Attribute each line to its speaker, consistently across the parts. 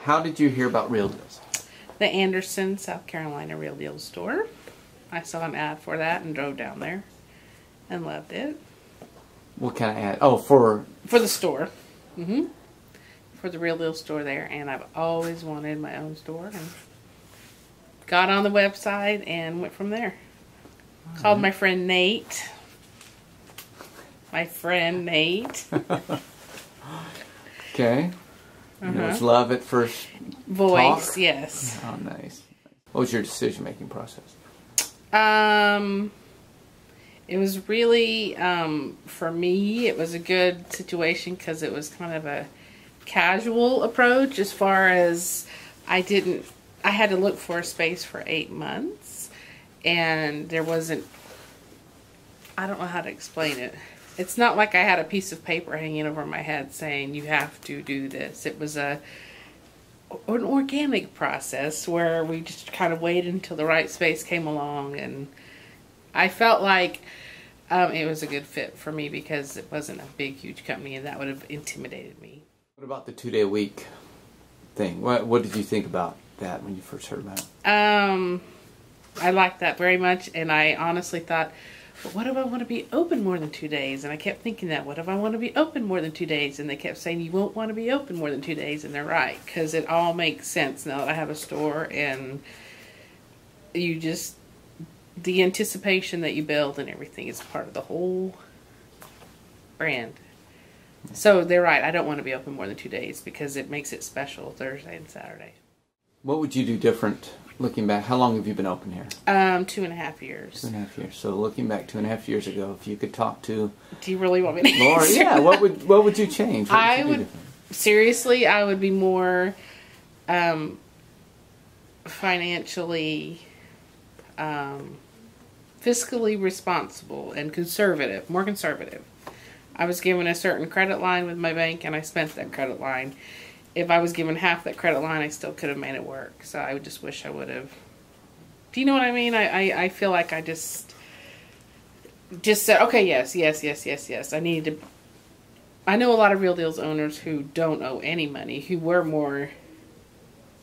Speaker 1: How did you hear about Real Deals?
Speaker 2: The Anderson, South Carolina Real Deals store. I saw an ad for that and drove down there and loved it.
Speaker 1: What kind of ad? Oh, for
Speaker 2: the store. For the Real Deal store there, and I've always wanted my own store, and got on the website and went from there. Called my friend Nate.
Speaker 1: Okay. It was love at first
Speaker 2: voice,
Speaker 1: talk?
Speaker 2: Yes.
Speaker 1: Oh, nice. What was your decision-making process?
Speaker 2: It was really, for me, it was a good situation because it was kind of a casual approach as far as I had to look for a space for 8 months, and there wasn't, I don't know how to explain it. It's not like I had a piece of paper hanging over my head saying you have to do this. It was an organic process where we just kind of waited until the right space came along, and I felt like it was a good fit for me because it wasn't a big, huge company, and that would have intimidated me.
Speaker 1: What about the 2-day-a-week thing? What did you think about that when you first heard about it?
Speaker 2: I liked that very much, and I honestly thought, but what if I want to be open more than 2 days? And I kept thinking that, what if I want to be open more than 2 days? And they kept saying, you won't want to be open more than 2 days, and they're right, because it all makes sense now that I have a store, and you just, the anticipation that you build and everything is part of the whole brand. So they're right, I don't want to be open more than 2 days because it makes it special Thursday and Saturday.
Speaker 1: What would you do different looking back? How long have you been open here?
Speaker 2: 2.5 years.
Speaker 1: 2.5 years. So looking back 2.5 years ago, if you could talk to...
Speaker 2: Do you really want me to
Speaker 1: Laura,
Speaker 2: answer?
Speaker 1: yeah, what would you change?
Speaker 2: I would seriously, I would be more financially, fiscally responsible and conservative, more conservative. I was given a certain credit line with my bank, and I spent that credit line. If I was given half that credit line, I still could have made it work. So I would just wish I would have. Do you know what I mean? I feel like I just said, okay, yes. I needed to. I know a lot of Real Deals owners who don't owe any money, who were more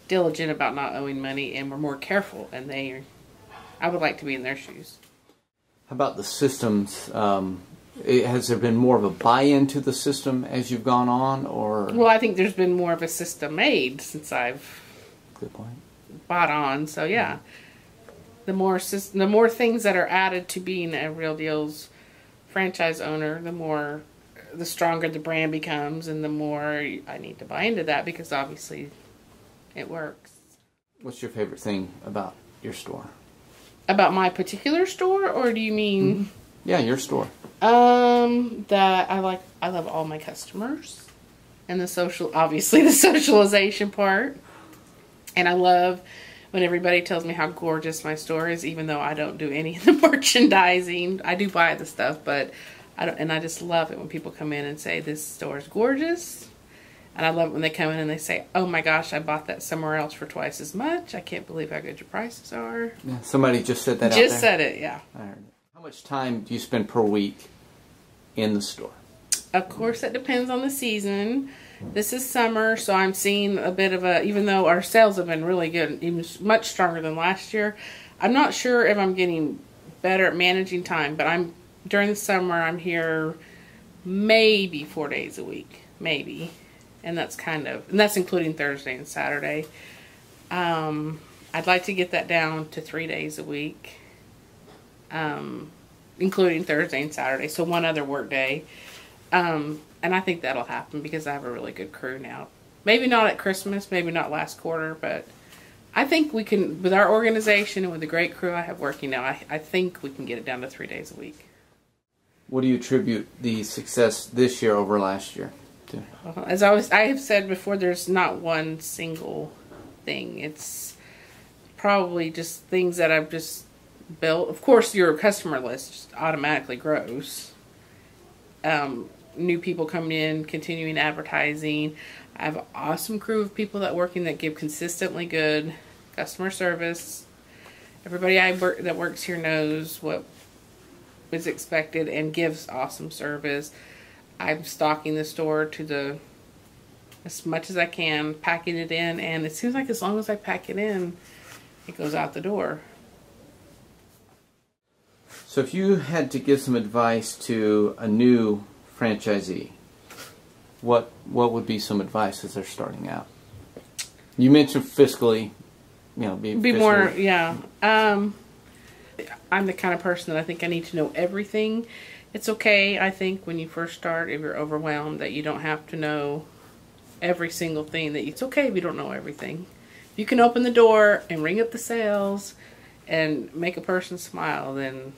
Speaker 2: diligent about not owing money and were more careful, and I would like to be in their shoes.
Speaker 1: How about the systems? Has there been more of a buy-in to the system as you've gone on, or?
Speaker 2: Well, I think there's been more of a system made since I've
Speaker 1: Good point.
Speaker 2: bought on. So yeah, the more things that are added to being a Real Deals franchise owner, the stronger the brand becomes, and the more I need to buy into that because obviously it works.
Speaker 1: What's your favorite thing about your store?
Speaker 2: About my particular store, or do you mean?
Speaker 1: Mm-hmm. Yeah, your store.
Speaker 2: That I love all my customers, and obviously the socialization part, and I love when everybody tells me how gorgeous my store is, even though I don't do any of the merchandising. I do buy the stuff, but I don't, and I just love it when people come in and say this store is gorgeous. And I love it when they come in and they say, oh my gosh, I bought that somewhere else for twice as much. I can't believe how good your prices are.
Speaker 1: Yeah, somebody just said that out
Speaker 2: Just
Speaker 1: there?
Speaker 2: said it, yeah.
Speaker 1: I heard it. How much time do you spend per week in the store?
Speaker 2: Of course, it depends on the season. This is summer, so I'm seeing a bit of even though our sales have been really good, even much stronger than last year, I'm not sure if I'm getting better at managing time, but during the summer, I'm here maybe 4 days a week, maybe. And that's including Thursday and Saturday. I'd like to get that down to 3 days a week, including Thursday and Saturday. So one other work day. And I think that'll happen because I have a really good crew now. Maybe not at Christmas, maybe not last quarter, but I think we can, with our organization and with the great crew I have working now, I think we can get it down to 3 days a week.
Speaker 1: What do you attribute the success this year over last year to?
Speaker 2: As I have said before, there's not one single thing. It's probably just things that I've just built. Of course, your customer list just automatically grows. New people coming in, continuing advertising. I have an awesome crew of people that give consistently good customer service. Everybody that works here knows what is expected and gives awesome service. I'm stocking the store to as much as I can, packing it in, and it seems like as long as I pack it in, it goes out the door.
Speaker 1: So if you had to give some advice to a new franchisee, what would be some advice as they're starting out? You mentioned fiscally, you know, be fiscally
Speaker 2: more, yeah. I'm the kind of person that I think I need to know everything. It's okay, I think, when you first start, if you're overwhelmed, that you don't have to know every single thing. That it's okay if you don't know everything. If you can open the door and ring up the sales and make a person smile, then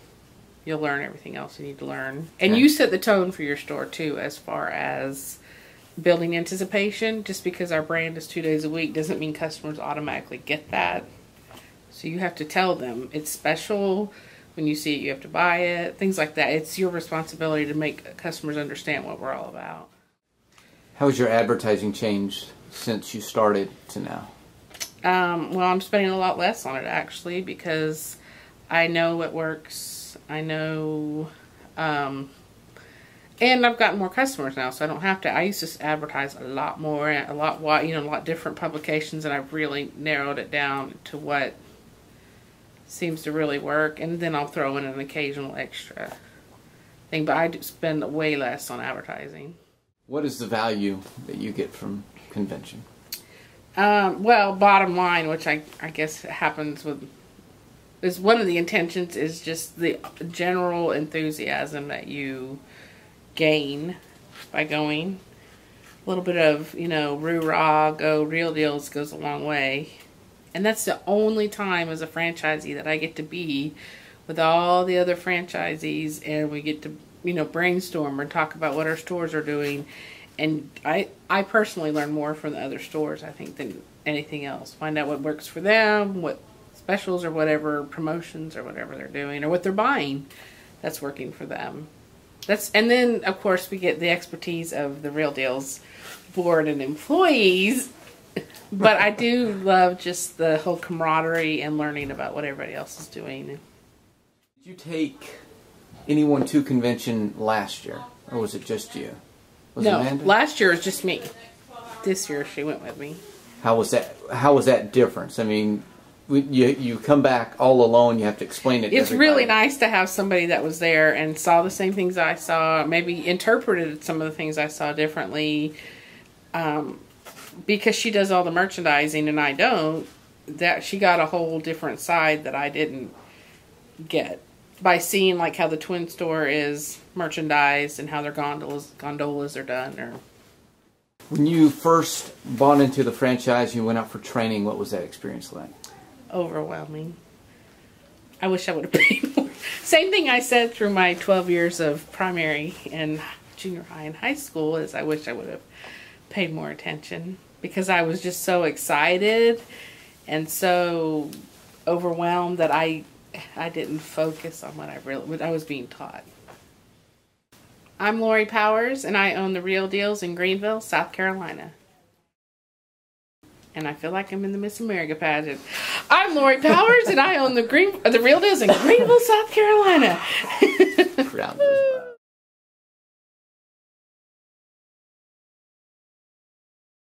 Speaker 2: you'll learn everything else you need to learn. And you set the tone for your store too, as far as building anticipation. Just because our brand is 2 days a week doesn't mean customers automatically get that. So you have to tell them it's special. When you see it, you have to buy it. Things like that. It's your responsibility to make customers understand what we're all about.
Speaker 1: How has your advertising changed since you started to now?
Speaker 2: Well, I'm spending a lot less on it, actually, because I know what works. I know, and I've gotten more customers now, so I don't have to. I used to advertise a lot more, a lot different publications, and I've really narrowed it down to what seems to really work, and then I'll throw in an occasional extra thing, but I do spend way less on advertising.
Speaker 1: What is the value that you get from convention?
Speaker 2: Well, bottom line, which I guess happens with, is one of the intentions is just the general enthusiasm that you gain by going. A little bit of, you know, roo-rah, go, real deals goes a long way. And that's the only time as a franchisee that I get to be with all the other franchisees, and we get to, you know, brainstorm or talk about what our stores are doing. And I personally learn more from the other stores, I think, than anything else. Find out what works for them, what specials or whatever, promotions or whatever they're doing, or what they're buying that's working for them. And then, of course, we get the expertise of the Real Deals board and employees. But I do love just the whole camaraderie and learning about what everybody else is doing.
Speaker 1: Did you take anyone to convention last year, or was it just you?
Speaker 2: No, last year was just me. This year she went with me.
Speaker 1: How was that? How was that difference? I mean, you come back all alone. You have to explain it to
Speaker 2: It's
Speaker 1: everybody.
Speaker 2: really nice to have somebody that was there and saw the same things I saw, maybe interpreted some of the things I saw differently. Because she does all the merchandising and I don't, that she got a whole different side that I didn't get by seeing like how the twin store is merchandised and how their gondolas are done. Or
Speaker 1: when you first bought into the franchise, you went out for training. What was that experience like?
Speaker 2: Overwhelming. I wish I would have paid more. Same thing I said through my 12 years of primary and junior high and high school is I wish I would have paid more attention, because I was just so excited and so overwhelmed that I didn't focus on what I was being taught. I'm Lori Powers, and I own the Real Deals in Greenville, South Carolina. And I feel like I'm in the Miss America pageant. I'm Lori Powers, and I own the Real Deals in Greenville, South Carolina.
Speaker 1: Round